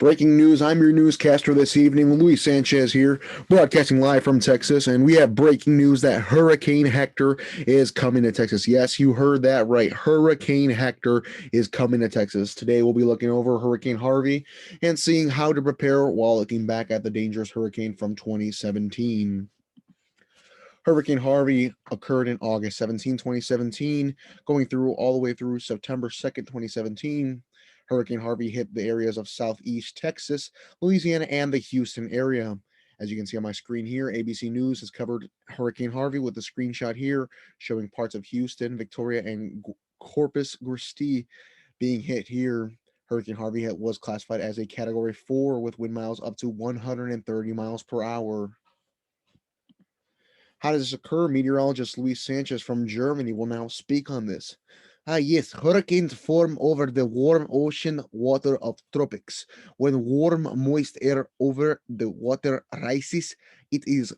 Breaking news. I'm your newscaster this evening, Luis Sanchez here, broadcasting live from Texas. And we have breaking news that Hurricane Hector is coming to Texas. Yes, you heard that right. Hurricane Hector is coming to Texas. Today, we'll be looking over Hurricane Harvey and seeing how to prepare while looking back at the dangerous hurricane from 2017. Hurricane Harvey occurred in August 17, 2017, going through all the way through September 2nd, 2017. Hurricane Harvey hit the areas of southeast Texas, Louisiana, and the Houston area. As you can see on my screen here, ABC News has covered Hurricane Harvey with a screenshot here showing parts of Houston, Victoria, and Corpus Christi being hit here. Hurricane Harvey was classified as a Category 4 with wind miles up to 130 miles per hour. How does this occur? Meteorologist Luis Sanchez from Germany will now speak on this. Yes, hurricanes form over the warm ocean water of tropics. When warm, moist air over the water rises, it is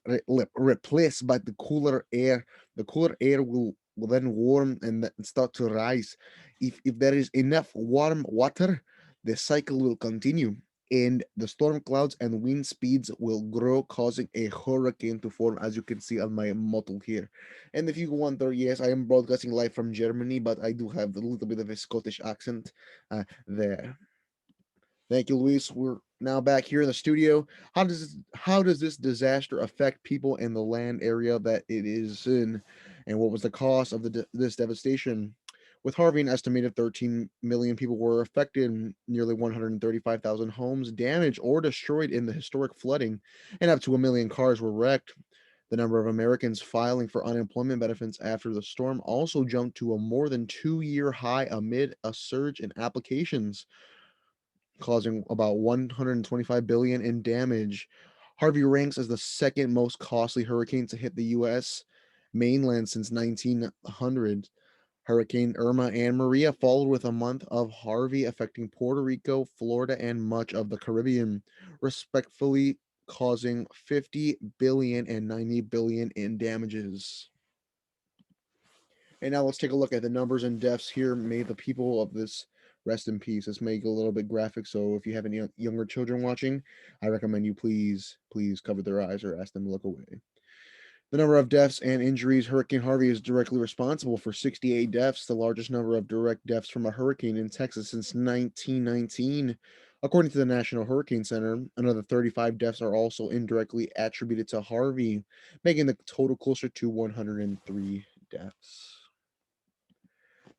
replaced by the cooler air. The cooler air will then warm and start to rise. If there is enough warm water, the cycle will continue and the storm clouds and wind speeds will grow, causing a hurricane to form, as you can see on my model here. And if you wonder, yes, I am broadcasting live from Germany, but I do have a little bit of a Scottish accent there. Thank you, Luis. We're now back here in the studio. How does this disaster affect people in the land area that it is in, and what was the cost of this devastation? With Harvey, an estimated 13 million people were affected, and nearly 135,000 homes damaged or destroyed in the historic flooding, and up to a million cars were wrecked. The number of Americans filing for unemployment benefits after the storm also jumped to a more than 2-year high amid a surge in applications, causing about 125 billion in damage. Harvey ranks as the second most costly hurricane to hit the US mainland since 1900. Hurricane Irma and Maria followed with a month of Harvey affecting Puerto Rico, Florida, and much of the Caribbean, respectively causing 50 billion and 90 billion in damages. And now let's take a look at the numbers and deaths here. May the people of this rest in peace. This may get a little bit graphic, so if you have any younger children watching, I recommend you please cover their eyes or ask them to look away. The number of deaths and injuries. Hurricane Harvey is directly responsible for 68 deaths, the largest number of direct deaths from a hurricane in Texas since 1919. According to the National Hurricane Center, another 35 deaths are also indirectly attributed to Harvey, making the total closer to 103 deaths.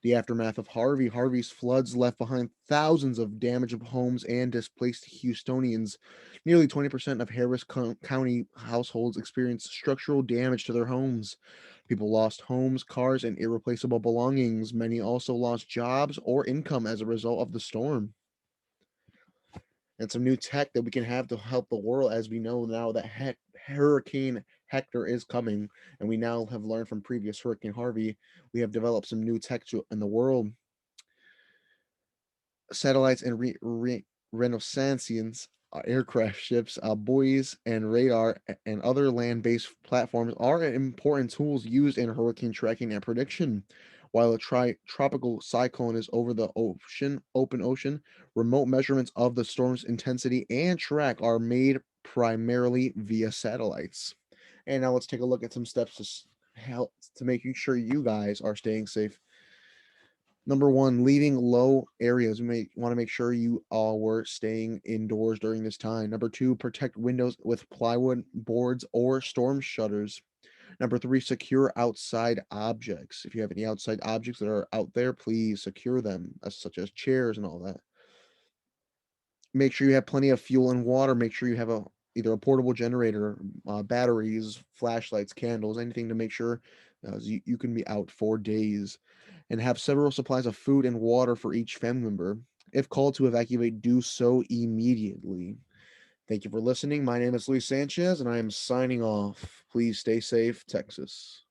The aftermath of Harvey. Harvey's floods left behind thousands of damaged homes and displaced Houstonians. Nearly 20% of Harris County households experienced structural damage to their homes. People lost homes, cars, and irreplaceable belongings. Many also lost jobs or income as a result of the storm. And some new tech that we can have to help the world, as we know now that Hurricane Hector is coming, and we now have learned from previous Hurricane Harvey, we have developed some new tech in the world. Satellites and renaissanceans, aircraft ships, buoys, and radar and other land-based platforms are important tools used in hurricane tracking and prediction. While a tropical cyclone is over the open ocean, remote measurements of the storm's intensity and track are made primarily via satellites. And now let's take a look at some steps to help to making sure you guys are staying safe. Number one, leaving low areas. We may want to make sure you all were staying indoors during this time. Number two, protect windows with plywood boards or storm shutters. Number three, secure outside objects. If you have any outside objects that are out there, please secure them, such as chairs and all that. Make sure you have plenty of fuel and water. Make sure you have either a portable generator, batteries, flashlights, candles, anything to make sure you can be out for days, and have several supplies of food and water for each family member. If called to evacuate, do so immediately. Thank you for listening. My name is Luis Sanchez, and I am signing off. Please stay safe, Texas.